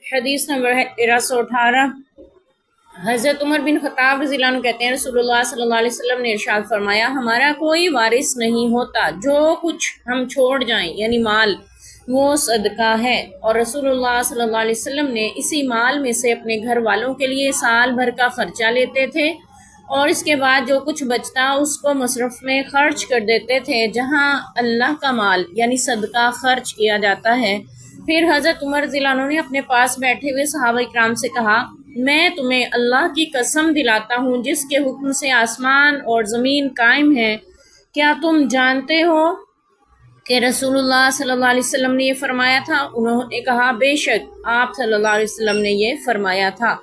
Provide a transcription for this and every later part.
حدیث نمبر ہے 1318۔ حضرت عمر بن خطاب رضی اللہ عنہ کہتے ہیں رسول اللہ صلی اللہ علیہ وسلم نے ارشاد فرمایا ہمارا کوئی وارث نہیں ہوتا، جو کچھ ہم چھوڑ جائیں یعنی مال وہ صدقہ ہے، اور رسول اللہ صلی اللہ علیہ وسلم نے اسی مال میں سے اپنے گھر والوں کے لیے سال بھر کا خرچہ لیتے تھے، اور اس کے بعد جو کچھ بچتا اس کو مصرف میں خرچ کر دیتے تھے جہاں اللہ کا مال یعنی صدقہ خرچ کیا جاتا ہے۔ پھر حضرت عمر رضی اللہ عنہ نے اپنے پاس بیٹھے ہوئے صحابہ کرام سے کہا، میں تمہیں اللہ کی قسم دلاتا ہوں جس کے حکم سے آسمان اور زمین قائم ہے، کیا تم جانتے ہو کہ رسول اللہ صلی اللہ علیہ وسلم نے یہ فرمایا تھا؟ انہوں نے کہا بے شک آپ صلی اللہ علیہ وسلم نے یہ فرمایا تھا۔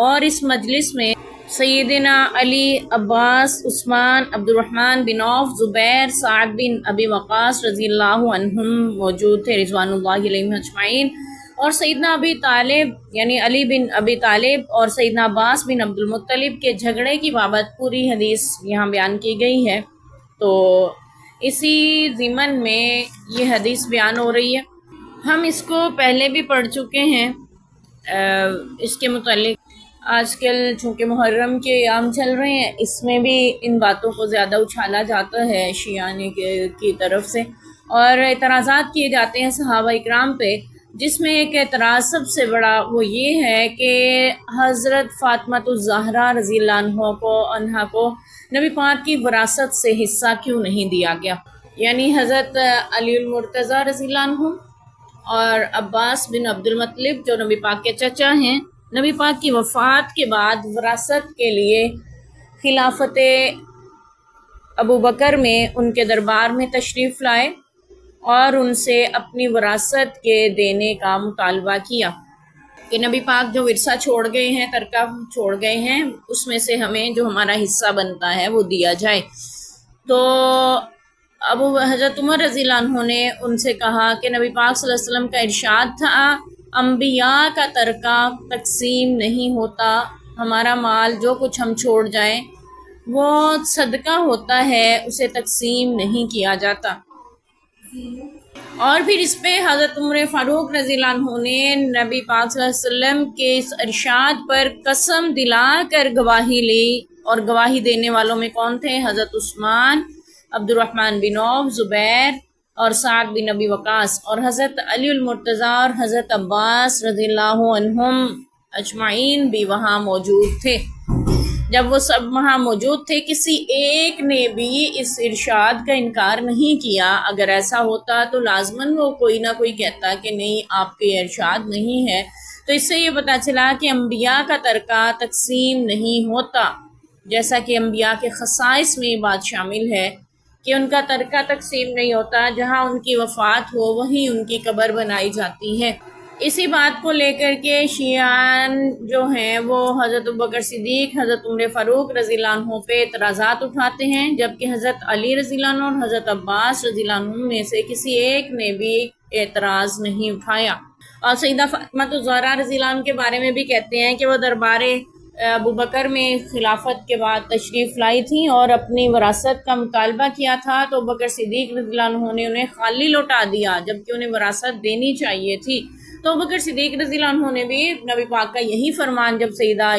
اور اس مجلس میں سیدنا علی، عباس، عثمان، عبد الرحمن بن عوف، زبیر، سعد بن ابی وقاص رضی اللہ عنہم موجود تھے رضوان اللہ علیہم اجمعین، اور سیدنا ابی طالب یعنی علی بن ابی طالب اور سیدنا عباس بن عبد المطلب کے جھگڑے کی بابت پوری حدیث یہاں بیان کی گئی ہے۔ تو اسی ضمن میں یہ حدیث بیان ہو رہی ہے۔ ہم اس کو پہلے بھی پڑھ چکے ہیں اس کے متعلق۔ آج کل چونکہ محرم کے ایام چل رہے ہیں، اس میں بھی ان باتوں کو زیادہ اچھالا جاتا ہے شیعہ کی طرف سے، اور اعتراضات کیے جاتے ہیں صحابہ اکرام پہ، جس میں ایک اعتراض سب سے بڑا وہ یہ ہے کہ حضرت فاطمہ الزہرا رضی اللہ عنہا کو نبی پاک کی وراثت سے حصہ کیوں نہیں دیا گیا، یعنی حضرت علی المرتضیٰ رضی اللہ عنہ اور عباس بن عبد المطلب جو نبی پاک کے چچا ہیں، نبی پاک کی وفات کے بعد وراثت کے لیے خلافت ابو بکر میں ان کے دربار میں تشریف لائے اور ان سے اپنی وراثت کے دینے کا مطالبہ کیا کہ نبی پاک جو ورثہ چھوڑ گئے ہیں، ترکہ چھوڑ گئے ہیں، اس میں سے ہمیں جو ہمارا حصہ بنتا ہے وہ دیا جائے۔ تو حضرت عمر رضی اللہ عنہ نے ان سے کہا کہ نبی پاک صلی اللہ علیہ وسلم کا ارشاد تھا انبیاء کا ترکہ تقسیم نہیں ہوتا، ہمارا مال جو کچھ ہم چھوڑ جائیں وہ صدقہ ہوتا ہے، اسے تقسیم نہیں کیا جاتا۔ اور پھر اس پہ حضرت عمر فاروق رضی اللہ عنہ نے نبی پاک صلی اللہ علیہ وسلم کے اس ارشاد پر قسم دلا کر گواہی لی، اور گواہی دینے والوں میں کون تھے؟ حضرت عثمان، عبد الرحمن بن عوف، زبیر اور سعد بن ابی وقاص، اور حضرت علی المرتضیٰ اور حضرت عباس رضی اللہ عنہم اجمعین بھی وہاں موجود تھے۔ جب وہ سب وہاں موجود تھے، کسی ایک نے بھی اس ارشاد کا انکار نہیں کیا۔ اگر ایسا ہوتا تو لازماً وہ کوئی نہ کوئی کہتا کہ نہیں آپ کے ارشاد نہیں ہے۔ تو اس سے یہ پتہ چلا کہ انبیاء کا ترکہ تقسیم نہیں ہوتا، جیسا کہ انبیاء کے خصائص میں یہ بات شامل ہے کہ ان کا ترکہ تقسیم نہیں ہوتا، جہاں ان کی وفات ہو وہیں ان کی قبر بنائی جاتی ہے۔ اسی بات کو لے کر کے شیعان جو ہیں وہ حضرت ابوبکر صدیق، حضرت عمر فاروق رضی اللہ عنہ پہ اعتراضات اٹھاتے ہیں، جبکہ حضرت علی رضی اللہ عنہ اور حضرت عباس رضی اللہ عنہ میں سے کسی ایک نے بھی اعتراض نہیں اٹھایا۔ اور سیدہ فاطمہ الزہرا رضی اللہ عنہ کے بارے میں بھی کہتے ہیں کہ وہ دربار ابو بکر میں خلافت کے بعد تشریف لائی تھیں اور اپنی وراثت کا مطالبہ کیا تھا، تو ابوبکر صدیق رضی اللہ عنہ نے انہیں خالی لوٹا دیا جبکہ انہیں وراثت دینی چاہیے تھی۔ تو ابوبکر صدیق رضی اللہ عنہ نے بھی نبی پاک کا یہی فرمان جب سیدہ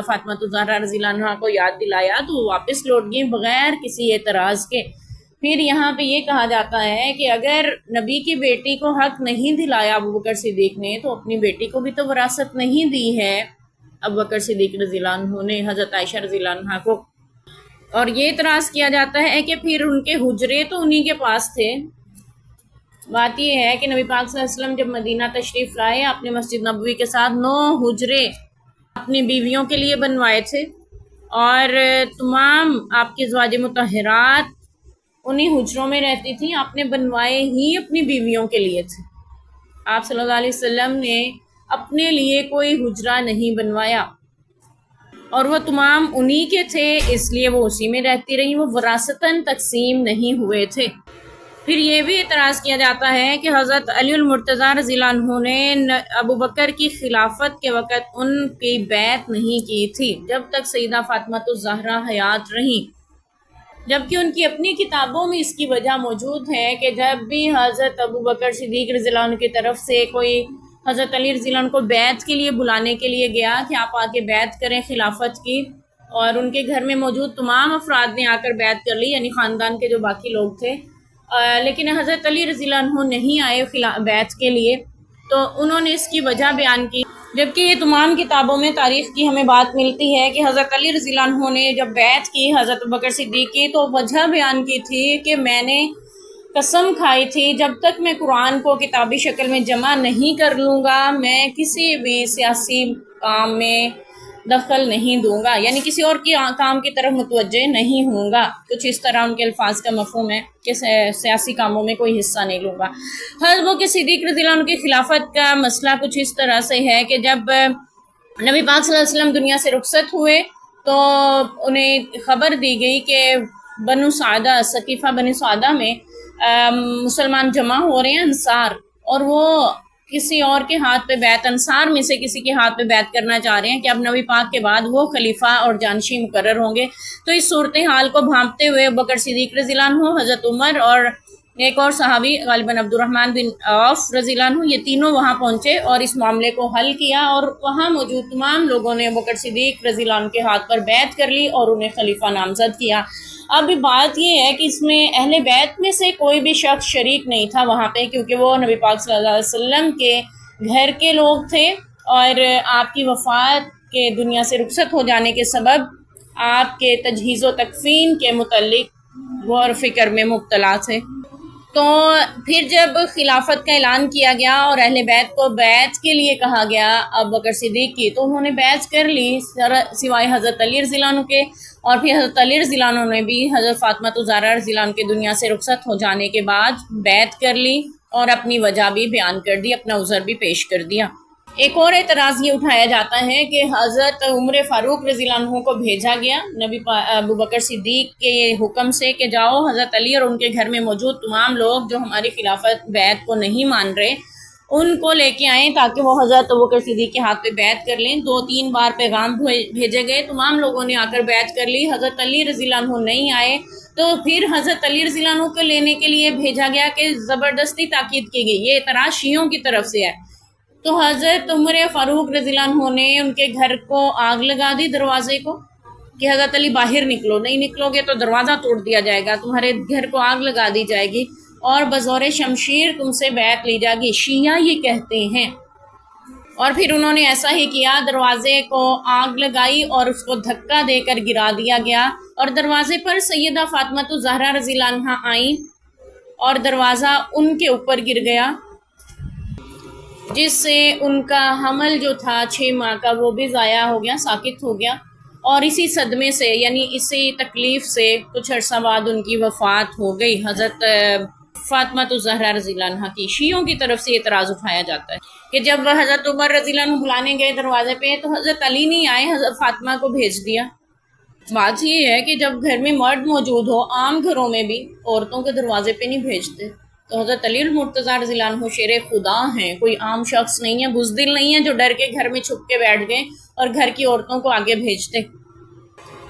فاطمہ الزہرا رضی اللہ عنہ کو یاد دلایا تو وہ واپس لوٹ گئی بغیر کسی اعتراض کے۔ پھر یہاں پہ یہ کہا جاتا ہے کہ اگر نبی کی بیٹی کو حق نہیں دلایا ابوبکر صدیق نے، تو اپنی بیٹی کو بھی تو وراثت نہیں دی ہے ابوبکر صدیق رضی اللہ عنہ نے حضرت عائشہ رضی اللہ عنہ کو۔ اور یہ اعتراض کیا جاتا ہے کہ پھر ان کے حجرے تو انہی کے پاس تھے۔ بات یہ ہے کہ نبی پاک صلی اللہ علیہ وسلم جب مدینہ تشریف لائے، اپنے مسجد نبوی کے ساتھ 9 حجرے اپنی بیویوں کے لیے بنوائے تھے، اور تمام آپ کی ازواج مطہرات انہی حجروں میں رہتی تھیں، آپ نے بنوائے ہی اپنی بیویوں کے لیے تھے۔ آپ صلی اللہ علیہ وسلم نے اپنے لیے کوئی حجرہ نہیں بنوایا، اور وہ تمام انہی کے تھے، اس لیے وہ اسی میں رہتی رہیں، وہ وراثتاً تقسیم نہیں ہوئے تھے۔ پھر یہ بھی اعتراض کیا جاتا ہے کہ حضرت علی المرتضیٰ رضی اللہ عنہ نے ابو بکر کی خلافت کے وقت ان کی بیعت نہیں کی تھی جب تک سیدہ فاطمہ الزہرا حیات رہیں، جبکہ ان کی اپنی کتابوں میں اس کی وجہ موجود ہے کہ جب بھی حضرت ابو بکر صدیق رضی اللہ عنہ کی طرف سے کوئی حضرت علی رضی اللہ عنہ کو بیعت کے لیے بلانے کے لیے گیا کہ آپ آ کے بیعت کریں خلافت کی، اور ان کے گھر میں موجود تمام افراد نے آ کر بیعت کر لی، یعنی خاندان کے جو باقی لوگ تھے، لیکن حضرت علی رضی اللہ عنہ نہیں آئے بیعت کے لیے۔ تو انہوں نے اس کی وجہ بیان کی، جبکہ یہ تمام کتابوں میں تاریخ کی ہمیں بات ملتی ہے کہ حضرت علی رضی اللہ عنہ نے جب بیعت کی حضرت ابوبکر صدیق کی تو وجہ بیان کی تھی کہ میں نے قسم کھائی تھی جب تک میں قرآن کو کتابی شکل میں جمع نہیں کر لوں گا میں کسی بھی سیاسی کام میں دخل نہیں دوں گا، یعنی کسی اور کی کام کی طرف متوجہ نہیں ہوں گا، کچھ اس طرح ان کے الفاظ کا مفہوم ہے کہ سیاسی کاموں میں کوئی حصہ نہیں لوں گا۔ حضرت ابوبکر صدیق رضی اللہ عنہ کی خلافت کا مسئلہ کچھ اس طرح سے ہے کہ جب نبی پاک صلی اللہ علیہ وسلم دنیا سے رخصت ہوئے تو انہیں خبر دی گئی کہ بنو سعدہ، ثقیفہ بنو سعدہ میں مسلمان جمع ہو رہے ہیں انصار، اور وہ کسی اور کے ہاتھ پہ بیعت، انصار میں سے کسی کے ہاتھ پہ بیعت کرنا چاہ رہے ہیں کہ اب نبی پاک کے بعد وہ خلیفہ اور جانشی مقرر ہوں گے۔ تو اس صورتحال کو بھانپتے ہوئے ابوبکر صدیق رضی اللہ عنہ، حضرت عمر اور ایک اور صحابی غالباً عبد الرحمن بن عوف رضی اللہ عنہ، یہ تینوں وہاں پہنچے اور اس معاملے کو حل کیا، اور وہاں موجود تمام لوگوں نے ابوبکر صدیق رضی اللہ عنہ کے ہاتھ پر بیعت کر لی اور انہیں خلیفہ نامزد کیا۔ اب بات یہ ہے کہ اس میں اہل بیت میں سے کوئی بھی شخص شریک نہیں تھا وہاں پہ، کیونکہ وہ نبی پاک صلی اللہ علیہ وسلم کے گھر کے لوگ تھے، اور آپ کی وفات کے دنیا سے رخصت ہو جانے کے سبب آپ کے تجہیز و تکفین کے متعلق غور و فکر میں مبتلا تھے۔ تو پھر جب خلافت کا اعلان کیا گیا اور اہل بیت کو بیعت کے لیے کہا گیا ابوبکر صدیق کی، تو انہوں نے بیعت کر لی سوائے حضرت علی رضی اللہ عنہ کے، اور پھر حضرت علی رضی اللہ عنہ نے بھی حضرت فاطمہ الزہرا رضی اللہ عنہ کے دنیا سے رخصت ہو جانے کے بعد بیعت کر لی اور اپنی وجہ بھی بیان کر دی، اپنا عذر بھی پیش کر دیا۔ ایک اور اعتراض یہ اٹھایا جاتا ہے کہ حضرت عمر فاروق رضی اللہ عنہ کو بھیجا گیا نبی ابوبکر صدیق کے حکم سے کہ جاؤ حضرت علی اور ان کے گھر میں موجود تمام لوگ جو ہماری خلافت بیعت کو نہیں مان رہے ان کو لے کے آئیں تاکہ وہ حضرت ابوبکر صدیق کے ہاتھ پہ بیعت کر لیں۔ 2-3 بار پیغام بھیجے گئے، تمام لوگوں نے آ کر بیعت کر لی، حضرت علی رضی اللہ عنہ نہیں آئے، تو پھر حضرت علی رضی اللہ عنہ کو لینے کے لیے بھیجا گیا کہ زبردستی تاکید کی گئی۔ یہ اعتراض شیعوں کی طرف سے ہے۔ تو حضرت عمر فاروق رضی اللہ عنہ نے ان کے گھر کو آگ لگا دی، دروازے کو، کہ حضرت علی باہر نکلو، نہیں نکلو گے تو دروازہ توڑ دیا جائے گا، تمہارے گھر کو آگ لگا دی جائے گی اور بزور شمشیر تم سے بیعت لی جائے گی، شیعہ یہ کہتے ہیں۔ اور پھر انہوں نے ایسا ہی کیا، دروازے کو آگ لگائی اور اس کو دھکا دے کر گرا دیا گیا، اور دروازے پر سیدہ فاطمہ الزہرا رضی اللہ عنہا آئیں اور دروازہ ان کے اوپر گر گیا، جس سے ان کا حمل جو تھا 6 ماہ کا وہ بھی ضائع ہو گیا، ساقط ہو گیا، اور اسی صدمے سے یعنی اسی تکلیف سے کچھ عرصہ بعد ان کی وفات ہو گئی حضرت فاطمہ الزہرا رضی اللہ عنہا کی۔ شیعوں کی طرف سے اعتراض اٹھایا جاتا ہے کہ جب حضرت عمر رضی اللہ عنہ بلانے گئے دروازے پہ تو حضرت علی نہیں آئے، حضرت فاطمہ کو بھیج دیا۔ بات یہ ہے کہ جب گھر میں مرد موجود ہو، عام گھروں میں بھی عورتوں کے دروازے پہ نہیں بھیجتے، تو حضرت علی المرتضیٰ رضی اللہ عنہ شیر خدا ہیں، کوئی عام شخص نہیں ہے، بزدل نہیں ہے جو ڈر کے گھر میں چھپ کے بیٹھ گئے اور گھر کی عورتوں کو آگے بھیجتے۔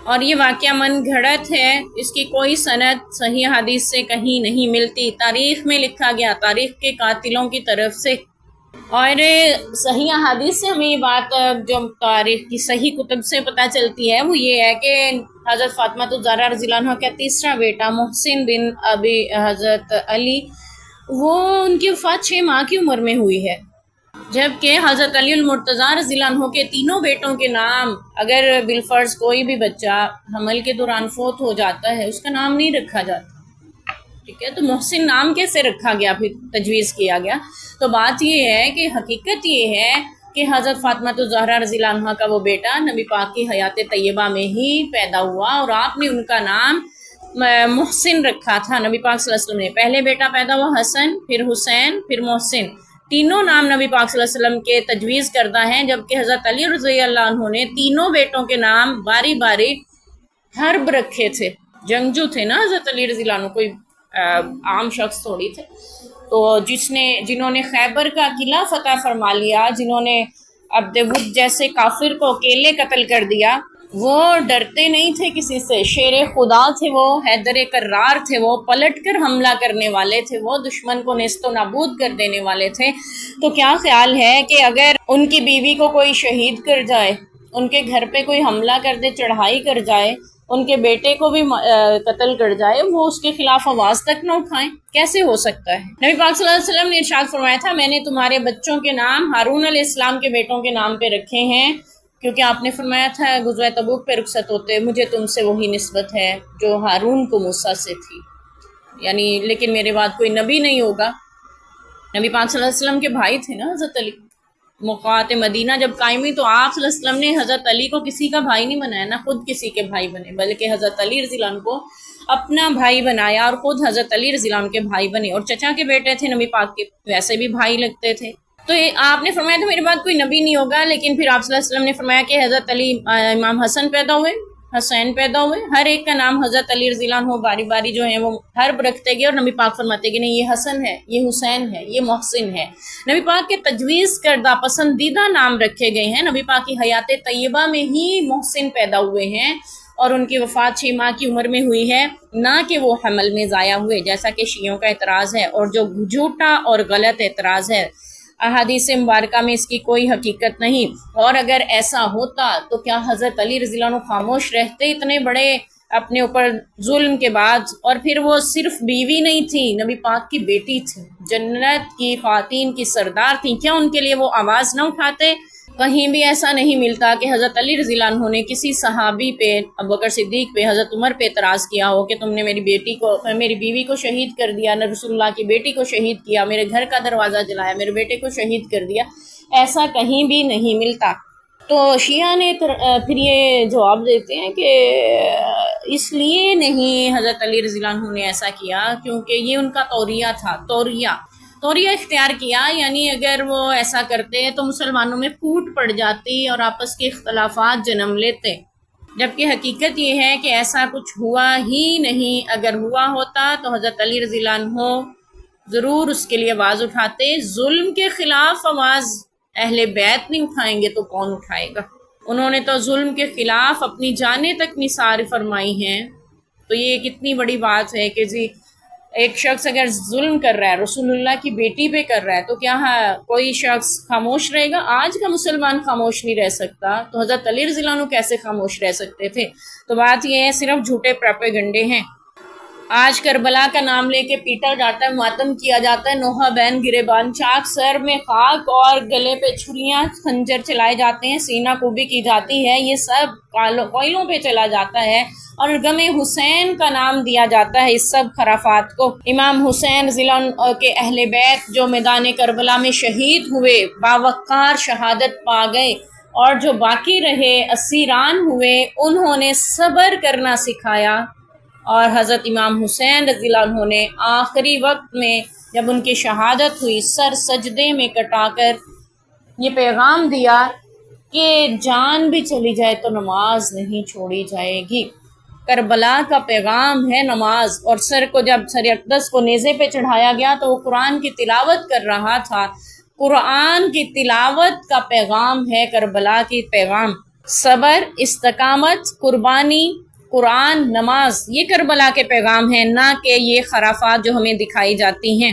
اور یہ واقعہ من گھڑت ہے، اس کی کوئی سند صحیح حدیث سے کہیں نہیں ملتی، تاریخ میں لکھا گیا تاریخ کے قاتلوں کی طرف سے۔ اور صحیح حدیث سے ہمیں یہ بات جو تاریخ کی صحیح کتب سے پتہ چلتی ہے وہ یہ ہے کہ حضرت فاطمہ الزہرا رضی اللہ عنہ کا تیسرا بیٹا محسن بن ابی حضرت علی، وہ ان کی وفات 6 ماہ کی عمر میں ہوئی ہے، جبکہ حضرت علی المرتضیٰ رضی اللہ عنہ کے تینوں بیٹوں کے نام اگر بالفرض کوئی بھی بچہ حمل کے دوران فوت ہو جاتا ہے اس کا نام نہیں رکھا جاتا، ٹھیک ہے، تو محسن نام کیسے رکھا گیا، پھر تجویز کیا گیا؟ تو بات یہ ہے کہ حقیقت یہ ہے کہ حضرت فاطمہ الزہرا رضی اللہ عنہ کا وہ بیٹا نبی پاک کی حیات طیبہ میں ہی پیدا ہوا، اور آپ نے ان کا نام محسن رکھا تھا۔ نبی پاک صلی اللہ علیہ وسلم نے پہلے بیٹا پیدا ہوا حسن، پھر حسین، پھر محسن، تینوں نام نبی پاک صلی اللہ علیہ وسلم کے تجویز کردہ ہیں، جبکہ حضرت علی رضی اللہ عنہ نے تینوں بیٹوں کے نام باری باری حرب رکھے تھے، جنگجو تھے نا حضرت علی رضی اللہ عنہ، کوئی عام شخص تھوڑی تھے۔ تو جنہوں نے خیبر کا قلعہ فتح فرما لیا، جنہوں نے عبد ود جیسے کافر کو اکیلے قتل کر دیا، وہ ڈرتے نہیں تھے کسی سے، شیر خدا تھے وہ، حیدر کرار تھے وہ، پلٹ کر حملہ کرنے والے تھے وہ، دشمن کو نیست و نابود کر دینے والے تھے۔ تو کیا خیال ہے کہ اگر ان کی بیوی کو کوئی شہید کر جائے، ان کے گھر پہ کوئی حملہ کر دے، چڑھائی کر جائے، ان کے بیٹے کو بھی قتل کر جائے، وہ اس کے خلاف آواز تک نہ اٹھائیں؟ کیسے ہو سکتا ہے؟ نبی پاک صلی اللہ علیہ وسلم نے ارشاد فرمایا تھا، میں نے تمہارے بچوں کے نام ہارون علیہ السلام کے بیٹوں کے نام پہ رکھے ہیں، کیونکہ آپ نے فرمایا تھا غزوہ تبوک پہ رخصت ہوتے مجھے تم سے وہی نسبت ہے جو ہارون کو موسیٰ سے تھی، یعنی لیکن میرے بعد کوئی نبی نہیں ہوگا۔ نبی پاک صلی اللہ علیہ وسلم کے بھائی تھے نا حضرت علی۔ موقعات مدینہ جب قائم ہوئی تو آپ صلی اللہ علیہ وسلم نے حضرت علی کو کسی کا بھائی نہیں بنایا، نہ خود کسی کے بھائی بنے، بلکہ حضرت علی رضی اللہ عنہ کو اپنا بھائی بنایا اور خود حضرت علی رضی اللہ عنہ کے بھائی بنے، اور چچا کے بیٹے تھے نبی پاک کے، ویسے بھی بھائی لگتے تھے۔ تو آپ نے فرمایا تھا میرے بعد کوئی نبی نہیں ہوگا، لیکن پھر آپ صلی اللہ علیہ وسلم نے فرمایا کہ حضرت علی، امام حسن پیدا ہوئے، حسین پیدا ہوئے، ہر ایک کا نام حضرت علی رضی اللہ عنہ باری باری جو ہیں وہ حرب رکھتے گئے، اور نبی پاک فرماتے کہ نہیں یہ حسن ہے، یہ حسین ہے، یہ محسن ہے۔ نبی پاک کے تجویز کردہ پسندیدہ نام رکھے گئے ہیں۔ نبی پاک کی حیات طیبہ میں ہی محسن پیدا ہوئے ہیں، اور ان کی وفات 6 ماہ کی عمر میں ہوئی ہے، نہ کہ وہ حمل میں ضائع ہوئے، جیسا کہ شیعوں کا اعتراض ہے، اور جو جھوٹا اور غلط اعتراض ہے۔ احادیث مبارکہ میں اس کی کوئی حقیقت نہیں، اور اگر ایسا ہوتا تو کیا حضرت علی رضی اللہ عنہ خاموش رہتے اتنے بڑے اپنے اوپر ظلم کے بعد؟ اور پھر وہ صرف بیوی نہیں تھی، نبی پاک کی بیٹی تھی، جنت کی خواتین کی سردار تھیں، کیا ان کے لیے وہ آواز نہ اٹھاتے؟ کہیں بھی ایسا نہیں ملتا کہ حضرت علی رضی اللہ عنہ نے کسی صحابی پہ، ابوبکر صدیق پہ، حضرت عمر پہ اعتراض کیا ہو کہ تم نے میری بیوی کو شہید کر دیا، نہ رسول اللہ کی بیٹی کو شہید کیا، میرے گھر کا دروازہ جلایا، میرے بیٹے کو شہید کر دیا، ایسا کہیں بھی نہیں ملتا۔ تو شیعہ نے پھر یہ جواب دیتے ہیں کہ اس لیے نہیں حضرت علی رضی اللہ عنہ نے ایسا کیا کیونکہ یہ ان کا توریہ تھا، توریہ اختیار کیا، یعنی اگر وہ ایسا کرتے تو مسلمانوں میں پھوٹ پڑ جاتی اور آپس کے اختلافات جنم لیتے، جبکہ حقیقت یہ ہے کہ ایسا کچھ ہوا ہی نہیں۔ اگر ہوا ہوتا تو حضرت علی رضی اللہ عنہ ضرور اس کے لیے آواز اٹھاتے۔ ظلم کے خلاف آواز اہل بیت نہیں اٹھائیں گے تو کون اٹھائے گا؟ انہوں نے تو ظلم کے خلاف اپنی جانیں تک نثار فرمائی ہیں۔ تو یہ کتنی بڑی بات ہے کہ جی ایک شخص اگر ظلم کر رہا ہے، رسول اللہ کی بیٹی پہ کر رہا ہے، تو کیا کوئی شخص خاموش رہے گا؟ آج کا مسلمان خاموش نہیں رہ سکتا، تو حضرت علی رضی اللہ عنہ کیسے خاموش رہ سکتے تھے؟ تو بات یہ ہے، صرف جھوٹے پروپیگنڈے ہیں۔ آج کربلا کا نام لے کے پیٹا جاتا ہے، ماتم کیا جاتا ہے، نوحہ بین گریبان چاک، سر میں خاک اور گلے پہ چھریاں خنجر چلائے جاتے ہیں، سینہ کوبی کی جاتی ہے، یہ سب کوئلوں پہ چلا جاتا ہے، اور غم حسین کا نام دیا جاتا ہے اس سب خرافات کو۔ امام حسین رضی اللہ عنہ کے اہل بیت جو میدان کربلا میں شہید ہوئے، باوقار شہادت پا گئے، اور جو باقی رہے اسیران ہوئے، انہوں نے صبر کرنا سکھایا، اور حضرت امام حسین رضی اللہ عنہ نے آخری وقت میں جب ان کی شہادت ہوئی، سر سجدے میں کٹا کر یہ پیغام دیا کہ جان بھی چلی جائے تو نماز نہیں چھوڑی جائے گی۔ کربلا کا پیغام ہے نماز، اور سر کو جب سر اقدس کو نیزے پہ چڑھایا گیا تو وہ قرآن کی تلاوت کر رہا تھا۔ قرآن کی تلاوت کا پیغام ہے کربلا کی پیغام، صبر، استقامت، قربانی، قرآن، نماز، یہ کربلا کے پیغام ہیں، نہ کہ یہ خرافات جو ہمیں دکھائی جاتی ہیں۔